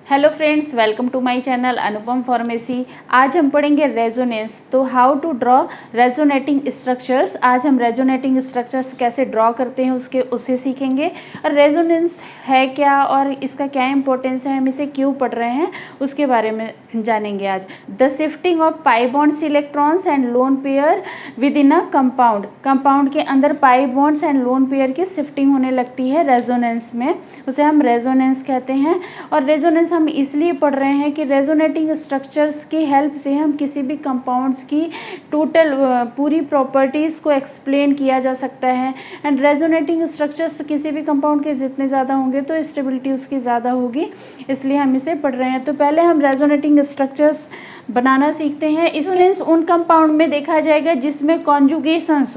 Hello friends, welcome to my channel Anupam pharmacy. आज हम पढ़ेंगे रेजोनेंस। तो how to draw resonating structures. आज हम रेजोनेटिंग स्ट्रक्चर्स कैसे ड्रॉ करते हैं उसे सीखेंगे। और रेजोनेंस है क्या और इसका क्या इंपॉर्टेंस है, हम इसे क्यों पढ़ रहे हैं, उसके बारे में जानेंगे आज। The shifting of pi bonds electrons and lone pair with in a compound. Compound के अंदर pi bonds and lone pair की शिफ्टिंग होने लगती है रेजोनेंस में, उसे हम रेजोनेंस कहते हैं। और रेजोनेंस हम इसलिए पढ़ रहे हैं कि रेजोनेटिंग स्ट्रक्चर्स की हेल्प से हम किसी भी कंपाउंड्स की टोटल पूरी प्रॉपर्टीज़ को एक्सप्लेन किया जा सकता है। एंड रेजोनेटिंग स्ट्रक्चर्स किसी भी कंपाउंड के जितने ज़्यादा होंगे तो स्टेबिलिटी उसकी ज़्यादा होगी, इसलिए हम इसे पढ़ रहे हैं। तो पहले हम रेजोनेटिंग स्ट्रक्चर्स बनाना सीखते हैं। इसलिए उन कंपाउंड में देखा जाएगा जिसमें कॉन्जुगेशंस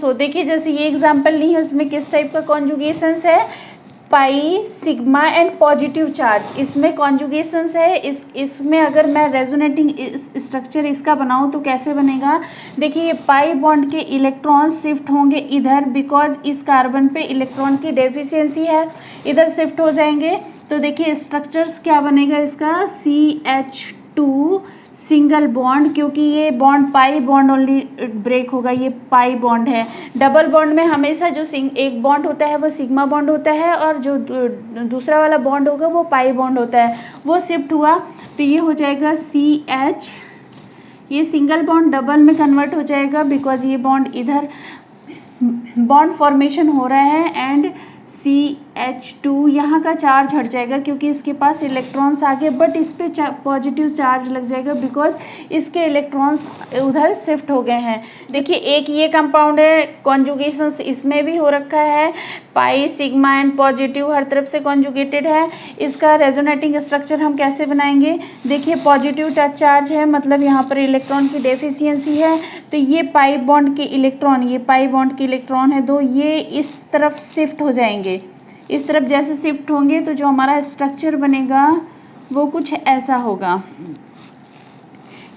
हो। देखिए जैसे ये एग्जाम्पल ली है, उसमें किस टाइप का कॉन्जुगेशंस है, पाई, सिग्मा एंड पॉजिटिव चार्ज, इसमें कॉन्जुगेशंस है। इसमें अगर मैं रेजोनेटिंग स्ट्रक्चर इसका बनाऊं तो कैसे बनेगा। देखिए ये पाई बॉन्ड के इलेक्ट्रॉन शिफ्ट होंगे इधर, बिकॉज इस कार्बन पे इलेक्ट्रॉन की डेफिशिएंसी है, इधर शिफ्ट हो जाएंगे। तो देखिए स्ट्रक्चर्स क्या बनेगा इसका, CH2 सिंगल बॉन्ड, क्योंकि ये bond pi bond only break होगा, ये पाई बॉन्ड है। डबल बॉन्ड में हमेशा जो एक बॉन्ड होता है वो सिग्मा बॉन्ड होता है, और जो दूसरा वाला बॉन्ड होगा वो पाई बॉन्ड होता है। वो शिफ्ट हुआ तो ये हो जाएगा CH, ये सिंगल बॉन्ड डबल में कन्वर्ट हो जाएगा, बिकॉज ये बॉन्ड इधर बॉन्ड फॉर्मेशन हो रहा है। एंड CH2 यहाँ का चार्ज हट जाएगा क्योंकि इसके पास इलेक्ट्रॉन्स आ गए, बट इस पे पॉजिटिव चार्ज लग जाएगा बिकॉज इसके इलेक्ट्रॉन्स उधर शिफ्ट हो गए हैं। देखिए एक ये कंपाउंड है, कॉन्जुगेशंस इसमें भी हो रखा है, पाई, सिग्मा एंड पॉजिटिव हर तरफ से कॉन्जुगेटेड है। इसका रेजोनेटिंग स्ट्रक्चर हम कैसे बनाएंगे, देखिए पॉजिटिव टच चार्ज है, मतलब यहाँ पर इलेक्ट्रॉन की डेफिशिएंसी है। तो ये पाई बॉन्ड के इलेक्ट्रॉन, ये पाई बॉन्ड के इलेक्ट्रॉन है दो, ये इस तरफ शिफ्ट हो जाएंगे। इस तरफ जैसे शिफ्ट होंगे तो जो हमारा स्ट्रक्चर बनेगा वो कुछ ऐसा होगा।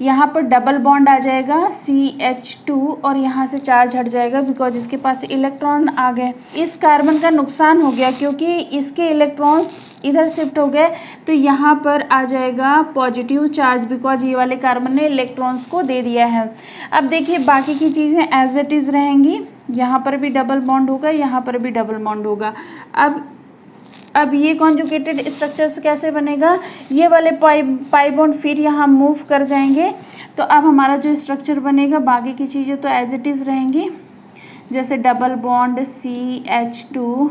यहाँ पर डबल बॉन्ड आ जाएगा CH2 और यहाँ से चार्ज हट जाएगा बिकॉज इसके पास इलेक्ट्रॉन आ गए। इस कार्बन का नुकसान हो गया क्योंकि इसके इलेक्ट्रॉन्स इधर शिफ्ट हो गए, तो यहाँ पर आ जाएगा पॉजिटिव चार्ज बिकॉज ये वाले कार्बन ने इलेक्ट्रॉन्स को दे दिया है। अब देखिए बाकी की चीज़ें एज इट इज़ रहेंगी, यहाँ पर भी डबल बॉन्ड होगा, यहाँ पर भी डबल बॉन्ड होगा। अब ये कॉन्जुगेटेड स्ट्रक्चर्स कैसे बनेगा, ये वाले पाई बॉन्ड फिर यहाँ मूव कर जाएंगे। तो अब हमारा जो स्ट्रक्चर बनेगा बाकी की चीज़ें तो एज इट इज़ रहेंगी, जैसे डबल बॉन्ड CH2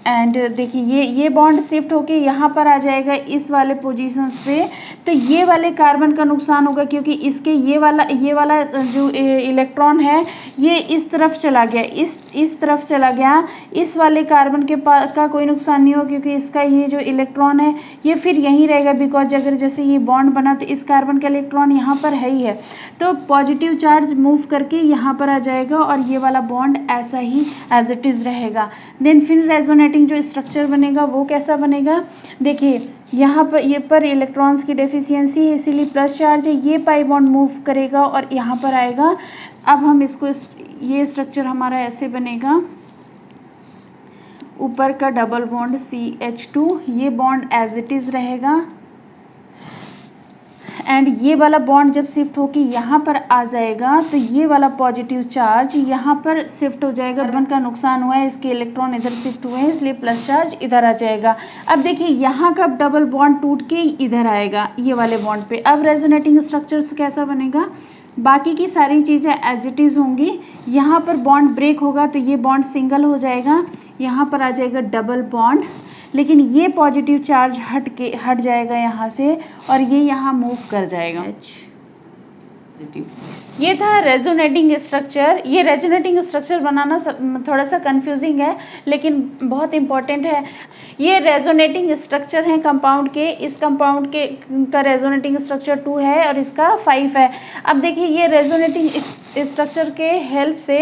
एंड देखिए ये बॉन्ड शिफ्ट होके यहाँ पर आ जाएगा इस वाले पोजीशंस पे। तो ये वाले कार्बन का नुकसान होगा क्योंकि इसके ये वाला जो इलेक्ट्रॉन है ये इस तरफ चला गया, इस तरफ चला गया। इस वाले कार्बन के पास का कोई नुकसान नहीं होगा क्योंकि इसका ये जो इलेक्ट्रॉन है ये फिर यहीं रहेगा, बिकॉज अगर जैसे ये बॉन्ड बना तो इस कार्बन का इलेक्ट्रॉन यहाँ पर है ही है, तो पॉजिटिव चार्ज मूव करके यहाँ पर आ जाएगा और ये वाला बॉन्ड ऐसा ही एज इट इज़ रहेगा। देन फिर रेजोनेटिंग जो स्ट्रक्चर बनेगा वो कैसा बनेगा, देखिए यहाँ पर ये पर इलेक्ट्रॉन्स की डेफिशिएंसी है इसीलिए प्लस चार्ज है, ये पाई बॉन्ड मूव करेगा और यहाँ पर आएगा। अब हम इसको ये स्ट्रक्चर हमारा ऐसे बनेगा, ऊपर का डबल बॉन्ड CH2, ये बॉन्ड एज इट इज़ रहेगा। एंड ये वाला बॉन्ड जब शिफ्ट होके यहाँ पर आ जाएगा तो ये वाला पॉजिटिव चार्ज यहाँ पर शिफ्ट हो जाएगा। कार्बन का नुकसान हुआ है, इसके इलेक्ट्रॉन इधर शिफ्ट हुए हैं इसलिए प्लस चार्ज इधर आ जाएगा। अब देखिए यहाँ का डबल बॉन्ड टूट के इधर आएगा ये वाले बॉन्ड पे। अब रेजोनेटिंग स्ट्रक्चर्स कैसा बनेगा, बाकी की सारी चीज़ें एज इट इज़ होंगी। यहाँ पर बॉन्ड ब्रेक होगा तो ये बॉन्ड सिंगल हो जाएगा, यहाँ पर आ जाएगा डबल बॉन्ड, लेकिन ये पॉजिटिव चार्ज हट जाएगा यहाँ से और ये यहाँ मूव कर जाएगा। ये था रेजोनेटिंग स्ट्रक्चर। ये रेजोनेटिंग स्ट्रक्चर बनाना थोड़ा सा कंफ्यूजिंग है लेकिन बहुत इंपॉर्टेंट है। ये रेजोनेटिंग स्ट्रक्चर हैं कंपाउंड के, इस कंपाउंड के का रेजोनेटिंग स्ट्रक्चर 2 है और इसका 5 है। अब देखिए ये रेजोनेटिंग स्ट्रक्चर के हेल्प से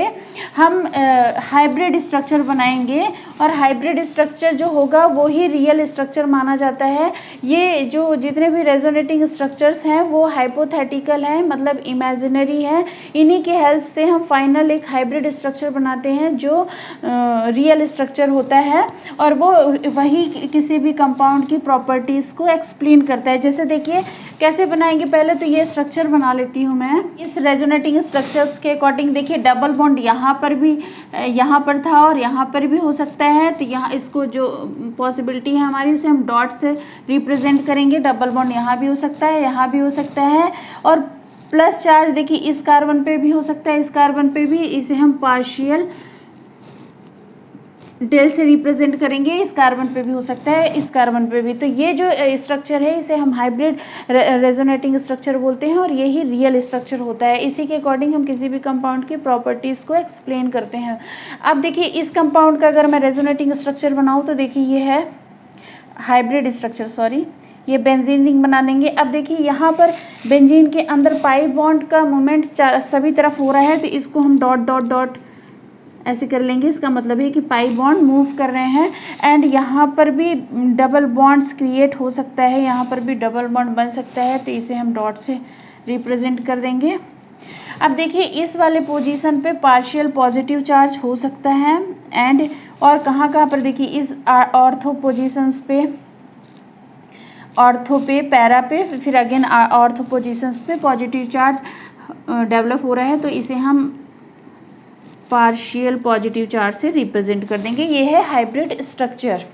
हम हाइब्रिड स्ट्रक्चर बनाएंगे और हाइब्रिड स्ट्रक्चर जो होगा वो ही रियल स्ट्रक्चर माना जाता है। ये जो जितने भी रेजोनेटिंग स्ट्रक्चर्स हैं वो हाइपोथेटिकल हैं, मतलब इमेजिनरी है, इन्हीं की हेल्प से हम फाइनल एक हाइब्रिड स्ट्रक्चर बनाते हैं जो रियल स्ट्रक्चर होता है, और वो वही किसी भी कंपाउंड की प्रॉपर्टीज़ को एक्सप्लेन करता है। जैसे देखिए कैसे बनाएंगे, पहले तो ये स्ट्रक्चर बना लेती हूँ मैं। इस रेजोनेटिंग स्ट्रक्चर्स के अकॉर्डिंग देखिए डबल बॉन्ड यहाँ पर भी, यहाँ पर था और यहाँ पर भी हो सकता है, तो यहाँ इसको जो पॉसिबिलिटी है हमारी उसे हम डॉट से रिप्रेजेंट करेंगे। डबल बॉन्ड यहाँ भी हो सकता है, यहाँ भी हो सकता है, और प्लस चार्ज देखिए इस कार्बन पे भी हो सकता है, इस कार्बन पे भी, इसे हम पार्शियल डेल से रिप्रेजेंट करेंगे। इस कार्बन पे भी हो सकता है, इस कार्बन पे भी। तो ये जो स्ट्रक्चर है इसे हम हाइब्रिड रेजोनेटिंग स्ट्रक्चर बोलते हैं, और यही रियल स्ट्रक्चर होता है। इसी के अकॉर्डिंग हम किसी भी कंपाउंड की प्रॉपर्टीज़ को एक्सप्लेन करते हैं। अब देखिए इस कंपाउंड का अगर मैं रेजोनेटिंग स्ट्रक्चर बनाऊँ तो देखिए ये है हाइब्रिड स्ट्रक्चर, सॉरी, ये बेंजीन रिंग बना लेंगे। अब देखिए यहाँ पर बेंजीन के अंदर पाई बॉन्ड का मूवमेंट सभी तरफ हो रहा है, तो इसको हम डॉट डॉट डॉट ऐसे कर लेंगे। इसका मतलब है कि पाई बॉन्ड मूव कर रहे हैं, एंड यहाँ पर भी डबल बॉन्ड्स क्रिएट हो सकता है, यहाँ पर भी डबल बॉन्ड बन सकता है, तो इसे हम डॉट से रिप्रेजेंट कर देंगे। अब देखिए इस वाले पोजीशन पे पार्शियल पॉजिटिव चार्ज हो सकता है, एंड और कहाँ पर देखिए इस ऑर्थो पोजीशंस पे, ऑर्थो पे, पैरा पे, फिर अगेन ऑर्थो पोजीशंस पे पॉजिटिव चार्ज डेवलप हो रहा है, तो इसे हम पार्शियल पॉजिटिव चार्ज से रिप्रेजेंट कर देंगे। ये है हाइब्रिड स्ट्रक्चर।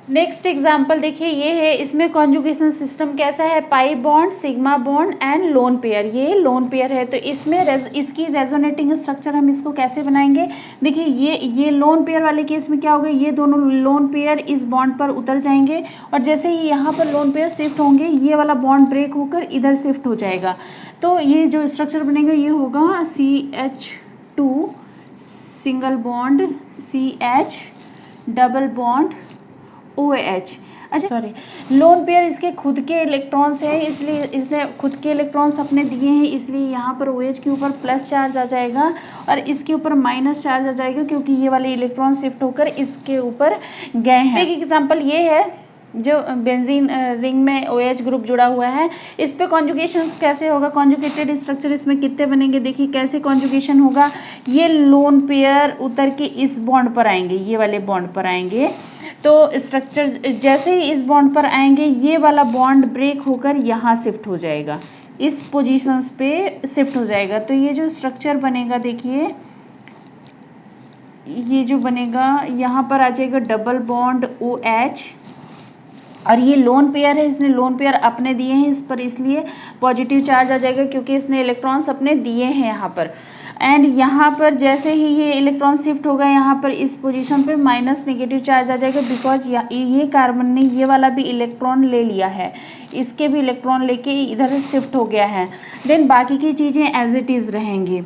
नेक्स्ट एग्जांपल देखिए ये है, इसमें कॉन्जुगेशन सिस्टम कैसा है, pi bond, sigma bond and lone pair. ये लोन पेयर है, तो इसमें इसकी रेजोनेटिंग स्ट्रक्चर हम इसको कैसे बनाएंगे। देखिए ये लोन पेयर वाले केस में क्या होगा, ये दोनों लोन पेयर इस बॉन्ड पर उतर जाएंगे, और जैसे ही यहाँ पर लोन पेयर शिफ्ट होंगे ये वाला बॉन्ड ब्रेक होकर इधर शिफ्ट हो जाएगा। तो ये जो स्ट्रक्चर बनेगा ये होगा CH2 single bond CH double bond OH। अच्छा सॉरी, लोन पेयर इसके खुद के इलेक्ट्रॉन्स हैं, इसलिए इसने खुद के इलेक्ट्रॉन्स अपने दिए हैं, इसलिए यहाँ पर OH के ऊपर प्लस चार्ज आ जाएगा और इसके ऊपर माइनस चार्ज आ जाएगा, क्योंकि ये वाले इलेक्ट्रॉन शिफ्ट होकर इसके ऊपर गए हैं। एक एग्जांपल ये है जो बेंजीन रिंग में OH ग्रुप जुड़ा हुआ है, इस पे कॉन्जुगेशन कैसे होगा, कॉन्जुगेटेड स्ट्रक्चर इसमें कितने बनेंगे। देखिए कैसे कॉन्जुगेशन होगा, ये लोन पेयर उतर के इस बॉन्ड पर आएंगे, ये वाले बॉन्ड पर आएंगे, तो स्ट्रक्चर जैसे ही इस बॉन्ड पर आएंगे ये वाला बॉन्ड ब्रेक होकर यहाँ शिफ्ट हो जाएगा, इस पोजीशंस पे शिफ्ट हो जाएगा। तो ये जो स्ट्रक्चर बनेगा देखिए, ये जो बनेगा यहाँ पर आ जाएगा डबल बॉन्ड OH, और ये लोन पेयर है, इसने लोन पेयर अपने दिए हैं इस पर, इसलिए पॉजिटिव चार्ज आ जाएगा क्योंकि इसने इलेक्ट्रॉन्स अपने दिए हैं यहाँ पर। एंड यहाँ पर जैसे ही ये इलेक्ट्रॉन शिफ्ट होगा यहाँ पर इस पोजीशन पे माइनस नेगेटिव चार्ज आ जाएगा, बिकॉज ये कार्बन ने ये वाला भी इलेक्ट्रॉन ले लिया है, इसके भी इलेक्ट्रॉन लेके इधर शिफ्ट हो गया है। देन बाकी की चीज़ें एज इट इज़ रहेंगी।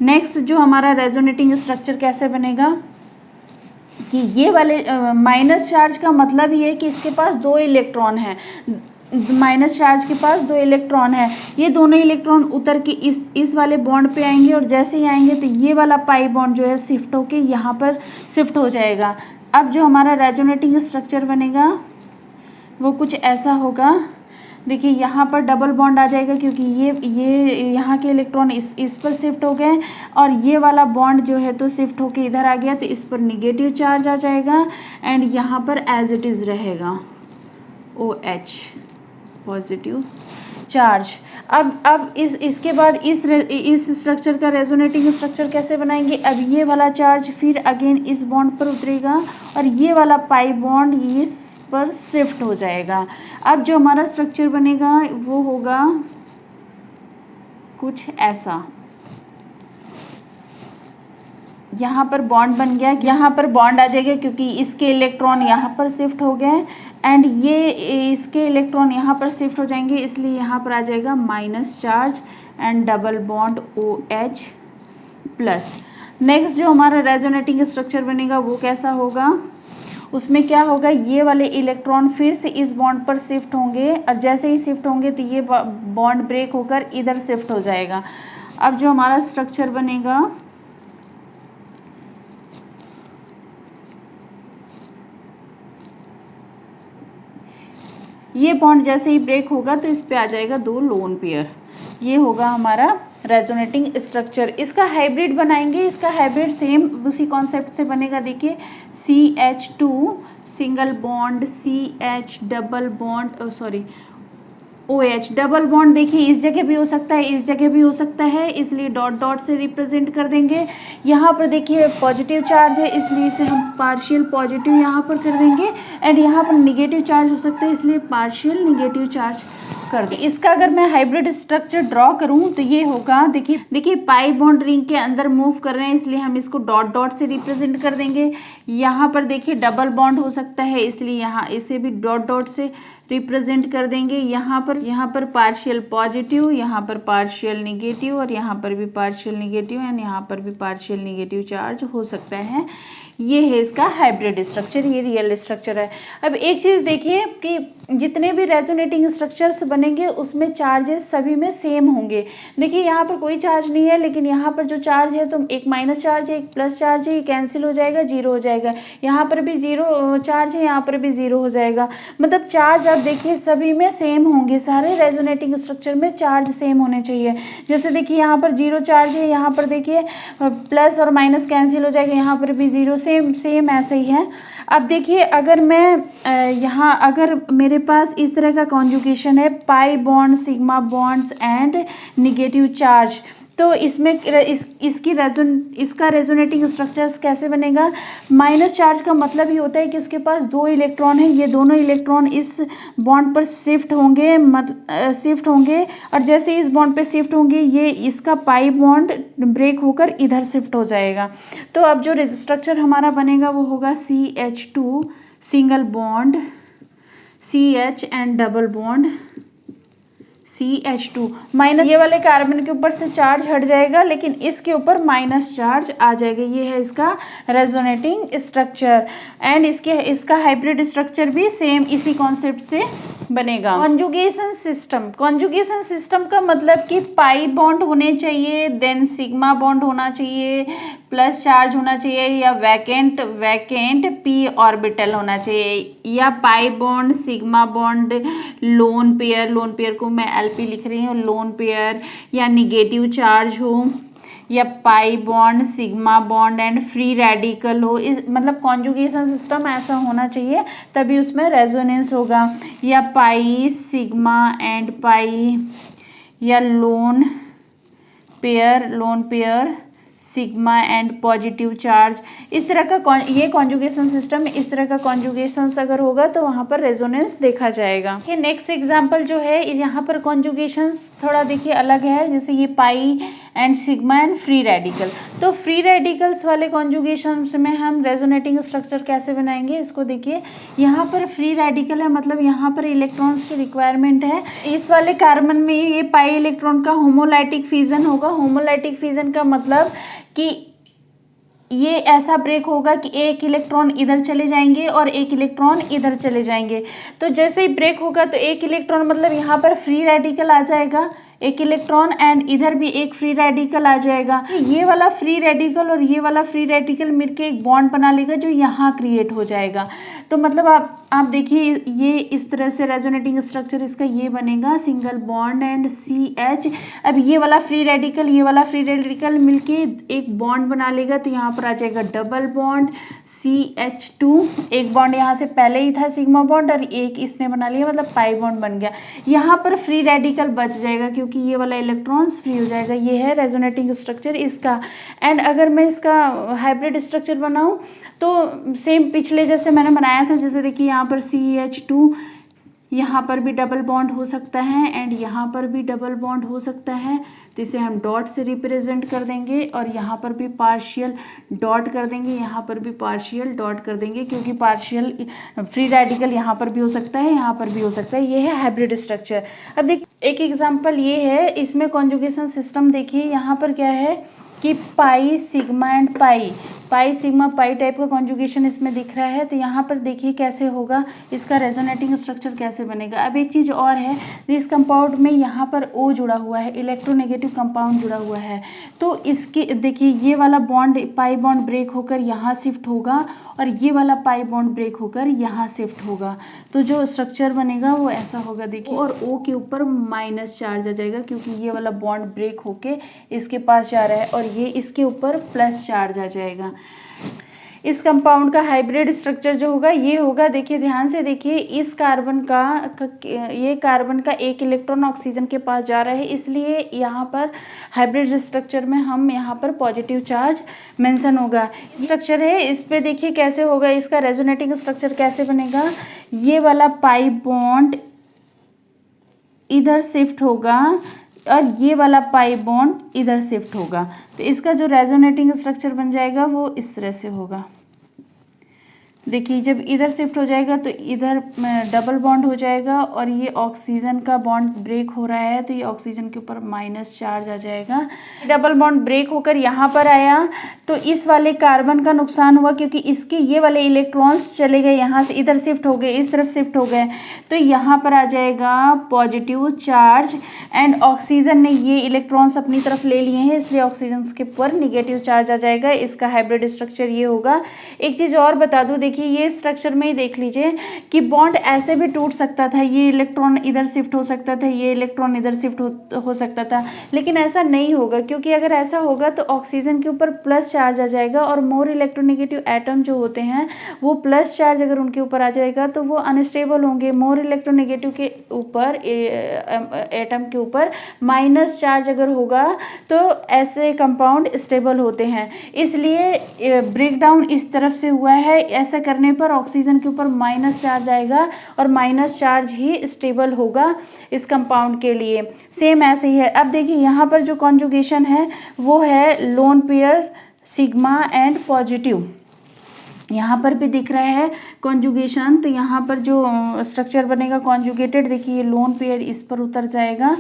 नेक्स्ट जो हमारा रेजोनेटिंग स्ट्रक्चर कैसे बनेगा कि ये वाले माइनस चार्ज का मतलब ये है कि इसके पास दो इलेक्ट्रॉन हैं, माइनस चार्ज के पास दो इलेक्ट्रॉन है, ये दोनों इलेक्ट्रॉन उतर के इस वाले बॉन्ड पे आएंगे, और जैसे ही आएंगे तो ये वाला पाई बॉन्ड जो है शिफ्ट होके यहाँ पर शिफ्ट हो जाएगा। अब जो हमारा रेजोनेटिंग स्ट्रक्चर बनेगा वो कुछ ऐसा होगा। देखिए यहाँ पर डबल बॉन्ड आ जाएगा क्योंकि ये यहाँ के इलेक्ट्रॉन इस पर शिफ्ट हो गए, और ये वाला बॉन्ड जो है तो शिफ्ट होके इधर आ गया, तो इस पर निगेटिव चार्ज आ जाएगा, एंड यहाँ पर एज इट इज़ रहेगा OH पॉजिटिव चार्ज। अब इसके बाद इस स्ट्रक्चर का रेजोनेटिंग स्ट्रक्चर कैसे बनाएंगे। अब ये वाला चार्ज फिर अगेन इस बॉन्ड पर उतरेगा, और ये वाला पाई बॉन्ड इस पर शिफ्ट हो जाएगा। अब जो हमारा स्ट्रक्चर बनेगा वो होगा कुछ ऐसा। यहाँ पर बॉन्ड बन गया, यहाँ पर बॉन्ड आ जाएगा क्योंकि इसके इलेक्ट्रॉन यहाँ पर शिफ्ट हो गए, एंड ये इसके इलेक्ट्रॉन यहाँ पर शिफ्ट हो जाएंगे, इसलिए यहाँ पर आ जाएगा minus charge and double bond OH plus. Next जो हमारा रेजोनेटिंग स्ट्रक्चर बनेगा वो कैसा होगा, उसमें क्या होगा, ये वाले इलेक्ट्रॉन फिर से इस बॉन्ड पर शिफ्ट होंगे, और जैसे ही शिफ्ट होंगे तो ये बॉन्ड ब्रेक होकर इधर शिफ्ट हो जाएगा। अब जो हमारा स्ट्रक्चर बनेगा ये बॉन्ड जैसे ही ब्रेक होगा तो इस पे आ जाएगा दो लोन पेयर, ये होगा हमारा रेजोनेटिंग स्ट्रक्चर। इसका हाइब्रिड बनाएंगे, इसका हाइब्रिड सेम उसी कॉन्सेप्ट से बनेगा। देखिए CH2 single bond, CH double bond, sorry OH double bond. देखिए इस जगह भी हो सकता है, इस जगह भी हो सकता है, इसलिए डॉट डॉट से रिप्रेजेंट कर देंगे। यहाँ पर देखिए पॉजिटिव चार्ज है, इसलिए इसे हम पार्शियल पॉजिटिव यहाँ पर कर देंगे। एंड यहाँ पर निगेटिव चार्ज हो सकता है, इसलिए पार्शियल निगेटिव चार्ज कर दें। इसका अगर मैं हाइब्रिड स्ट्रक्चर ड्रॉ करूँ तो ये होगा, देखिए पाई बॉन्ड रिंग के अंदर मूव कर रहे हैं, इसलिए हम इसको डॉट डॉट से रिप्रेजेंट कर देंगे। यहाँ पर देखिए डबल बॉन्ड हो सकता है, इसलिए यहाँ इसे भी डॉट डॉट से रिप्रेजेंट कर देंगे। यहाँ पर पार्शियल पॉजिटिव, यहाँ पर पार्शियल निगेटिव, और यहाँ पर भी पार्शियल निगेटिव, एंड यहाँ पर भी पार्शियल निगेटिव चार्ज हो सकता है। ये है इसका हाइब्रिड स्ट्रक्चर, ये रियल स्ट्रक्चर है। अब एक चीज़ देखिए कि जितने भी रेजोनेटिंग स्ट्रक्चर्स बनेंगे उसमें चार्जेस सभी में सेम होंगे। देखिए यहाँ पर कोई चार्ज नहीं है, लेकिन यहाँ पर जो चार्ज है तो एक माइनस चार्ज है, एक प्लस चार्ज है, ये कैंसिल हो जाएगा, जीरो हो जाएगा। यहाँ पर भी जीरो चार्ज है, यहाँ पर भी जीरो हो जाएगा। मतलब चार्ज आप देखिए सभी में सेम होंगे, सारे रेजोनेटिंग स्ट्रक्चर में चार्ज सेम होने चाहिए। जैसे देखिए यहाँ पर जीरो चार्ज है, यहाँ पर देखिए प्लस और माइनस कैंसिल हो जाएगा, यहाँ पर भी जीरो, सेम ऐसे ही है। अब देखिए अगर मैं यहाँ अगर मेरे पास इस तरह का कॉन्जुगेशन है, pi bond, sigma bonds and negative charge, तो इसमें इसका रेजोनेटिंग स्ट्रक्चर्स कैसे बनेगा? माइनस चार्ज का मतलब ही होता है कि उसके पास दो इलेक्ट्रॉन है, ये दोनों इलेक्ट्रॉन इस बॉन्ड पर शिफ्ट होंगे, और जैसे इस बॉन्ड पे शिफ्ट होंगे ये इसका पाई बॉन्ड ब्रेक होकर इधर शिफ्ट हो जाएगा। तो अब जो स्ट्रक्चर हमारा बनेगा वो होगा CH2 single bond, CH and double bond, CH2 minus, ये वाले कार्बन के ऊपर से चार्ज हट जाएगा, लेकिन इसके ऊपर माइनस चार्ज आ जाएगा। ये है इसका रेजोनेटिंग स्ट्रक्चर। एंड इसका हाइब्रिड स्ट्रक्चर भी सेम इसी कॉन्सेप्ट से बनेगा। कॉन्जुगेशन सिस्टम का मतलब कि पाई बॉन्ड होने चाहिए, देन सिग्मा बॉन्ड होना चाहिए, प्लस चार्ज होना चाहिए, या वैकेंट p ऑर्बिटल होना चाहिए, या pi bond, sigma bond, lone pair को मैं LP लिख रही हूँ, लोन पेयर, या निगेटिव चार्ज हो, या pi bond, sigma bond and free radical हो। इस मतलब कॉन्जुगेशन सिस्टम ऐसा होना चाहिए, तभी उसमें रेजोनेंस होगा। या पाई, सिग्मा एंड पाई, या lone pair, sigma and positive charge, इस तरह का ये कॉन्जुगेशन सिस्टम, इस तरह का कॉन्जुगेशन अगर होगा तो वहाँ पर रेजोनेंस देखा जाएगा। ये नेक्स्ट एग्जांपल जो है, यहाँ पर कॉन्जुगेशन थोड़ा देखिए अलग है, जैसे ये pi and sigma and free radical. तो फ्री रेडिकल्स वाले कॉन्जुगेशन में हम रेजोनेटिंग स्ट्रक्चर कैसे बनाएंगे, इसको देखिए। यहाँ पर फ्री रेडिकल है, मतलब यहाँ पर इलेक्ट्रॉन्स की रिक्वायरमेंट है। इस वाले कार्बन में ये पाई इलेक्ट्रॉन का होमोलाइटिक फिजन होगा। होमोलाइटिक फिजन का मतलब कि ये ऐसा ब्रेक होगा कि एक इलेक्ट्रॉन इधर चले जाएंगे और एक इलेक्ट्रॉन इधर चले जाएंगे। तो जैसे ही ब्रेक होगा तो एक इलेक्ट्रॉन, मतलब यहाँ पर फ्री रेडिकल आ जाएगा एक इलेक्ट्रॉन, एंड इधर भी एक फ्री रेडिकल आ जाएगा। ये वाला फ्री रेडिकल और ये वाला फ्री रेडिकल मिलके एक बॉन्ड बना लेगा जो यहाँ क्रिएट हो जाएगा। तो मतलब आप देखिए ये इस तरह से रेजोनेटिंग स्ट्रक्चर इसका ये बनेगा, सिंगल बॉन्ड एंड CH। अब ये वाला फ्री रेडिकल मिलके एक बॉन्ड बना लेगा, तो यहाँ पर आ जाएगा डबल बॉन्ड CH2, एक बॉन्ड यहाँ से पहले ही था सिग्मा बॉन्ड, और एक इसने बना लिया, मतलब पाई बॉन्ड बन गया। यहाँ पर फ्री रेडिकल बच जाएगा क्योंकि ये वाला इलेक्ट्रॉन्स फ्री हो जाएगा। ये है रेजोनेटिंग स्ट्रक्चर इसका। एंड अगर मैं इसका हाइब्रिड स्ट्रक्चर बनाऊँ तो सेम पिछले जैसे मैंने बनाया था, जैसे देखिए यहाँ पर CH2, यहाँ पर भी डबल बॉन्ड हो सकता है, एंड यहाँ पर भी डबल बॉन्ड हो सकता है, तो इसे हम डॉट से रिप्रेजेंट कर देंगे, और यहाँ पर भी पार्शियल डॉट कर देंगे, यहाँ पर भी पार्शियल डॉट कर देंगे, क्योंकि पार्शियल फ्री रेडिकल यहाँ पर भी हो सकता है, यहाँ पर भी हो सकता है। ये है हाइब्रिड स्ट्रक्चर। अब देखिए एक एग्जाम्पल ये है, इसमें कॉन्जुगेशन सिस्टम देखिए, यहाँ पर क्या है कि pi, sigma and pi, pi sigma pi type का कॉन्जुगेशन इसमें दिख रहा है। तो यहाँ पर देखिए कैसे होगा, इसका रेजोनेटिंग स्ट्रक्चर कैसे बनेगा। अब एक चीज़ और है, इस कंपाउंड में यहाँ पर O जुड़ा हुआ है, इलेक्ट्रोनेगेटिव कंपाउंड जुड़ा हुआ है। तो इसके देखिए ये वाला बॉन्ड पाई बॉन्ड ब्रेक होकर यहाँ शिफ्ट होगा और ये वाला पाई बॉन्ड ब्रेक होकर यहाँ शिफ्ट होगा। तो जो स्ट्रक्चर बनेगा वो ऐसा होगा देखिए, और O के ऊपर माइनस चार्ज आ जाएगा क्योंकि ये वाला बॉन्ड ब्रेक होके इसके पास जा रहा है, और ये इसके ऊपर प्लस चार्ज आ जाएगा। इस कंपाउंड का हाइब्रिड स्ट्रक्चर जो होगा ये होगा, देखिए ध्यान से देखिए, इस कार्बन का ये कार्बन का एक इलेक्ट्रॉन ऑक्सीजन के पास जा रहा है, इसलिए यहाँ पर हाइब्रिड स्ट्रक्चर में हम यहाँ पर पॉजिटिव चार्ज मेंशन होगा। स्ट्रक्चर है, इस पे देखिए कैसे होगा, इसका रेजोनेटिंग स्ट्रक्चर कैसे बनेगा। ये वाला पाई बॉन्ड इधर शिफ्ट होगा और ये वाला पाई बॉन्ड इधर शिफ्ट होगा। तो इसका जो रेजोनेटिंग स्ट्रक्चर बन जाएगा वो इस तरह से होगा। देखिए जब इधर शिफ्ट हो जाएगा तो इधर डबल बॉन्ड हो जाएगा, और ये ऑक्सीजन का बॉन्ड ब्रेक हो रहा है तो ये ऑक्सीजन के ऊपर माइनस चार्ज आ जाएगा। डबल बॉन्ड ब्रेक होकर यहाँ पर आया तो इस वाले कार्बन का नुकसान हुआ क्योंकि इसके ये वाले इलेक्ट्रॉन्स चले गए, यहाँ से इधर शिफ्ट हो गए, इस तरफ शिफ्ट हो गए, तो यहाँ पर आ जाएगा पॉजिटिव चार्ज। एंड ऑक्सीजन ने ये इलेक्ट्रॉन्स अपनी तरफ ले लिए हैं, इसलिए ऑक्सीजन के ऊपर निगेटिव चार्ज आ जाएगा। इसका हाइब्रिड स्ट्रक्चर ये होगा। एक चीज़ और बता दूँ, देखिए ये स्ट्रक्चर में ही देख लीजिए कि बॉन्ड ऐसे भी टूट सकता था, ये इलेक्ट्रॉन इधर शिफ्ट हो सकता था, ये इलेक्ट्रॉन इधर शिफ्ट हो सकता था, लेकिन ऐसा नहीं होगा क्योंकि अगर ऐसा होगा तो ऑक्सीजन के ऊपर प्लस चार्ज आ जाएगा, और मोर इलेक्ट्रोनेगेटिव एटम जो होते हैं वो प्लस चार्ज अगर उनके ऊपर आ जाएगा तो वो अनस्टेबल होंगे। मोर इलेक्ट्रोनेगेटिव के ऊपर एटम के ऊपर माइनस चार्ज अगर होगा तो ऐसे कंपाउंड स्टेबल होते हैं। इसलिए ब्रेकडाउन इस तरफ से हुआ है, ऐसा करने पर ऑक्सीजन के ऊपर माइनस चार्ज आएगा और माइनस चार्ज ही स्टेबल होगा इस कंपाउंड के लिए। सेम ऐसे ही है। अब देखिए यहाँ पर जो कॉन्जुगेशन है वो है lone pair sigma and positive, यहाँ पर भी दिख रहा है कॉन्जुगेशन। तो यहाँ पर जो स्ट्रक्चर बनेगा कॉन्जुगेटेड, देखिए ये लोन पेयर इस पर उतर जाएगा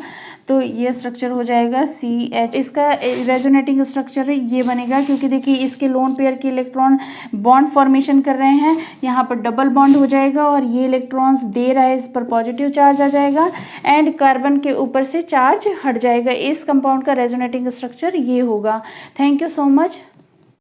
तो ये स्ट्रक्चर हो जाएगा CH। इसका रेजोनेटिंग स्ट्रक्चर ये बनेगा क्योंकि देखिए इसके लोन पेयर के इलेक्ट्रॉन बॉन्ड फॉर्मेशन कर रहे हैं, यहाँ पर डबल बॉन्ड हो जाएगा और ये इलेक्ट्रॉन्स दे रहा है, इस पर पॉजिटिव चार्ज आ जाएगा एंड कार्बन के ऊपर से चार्ज हट जाएगा। इस कंपाउंड का रेजोनेटिंग स्ट्रक्चर ये होगा। Thank you so much.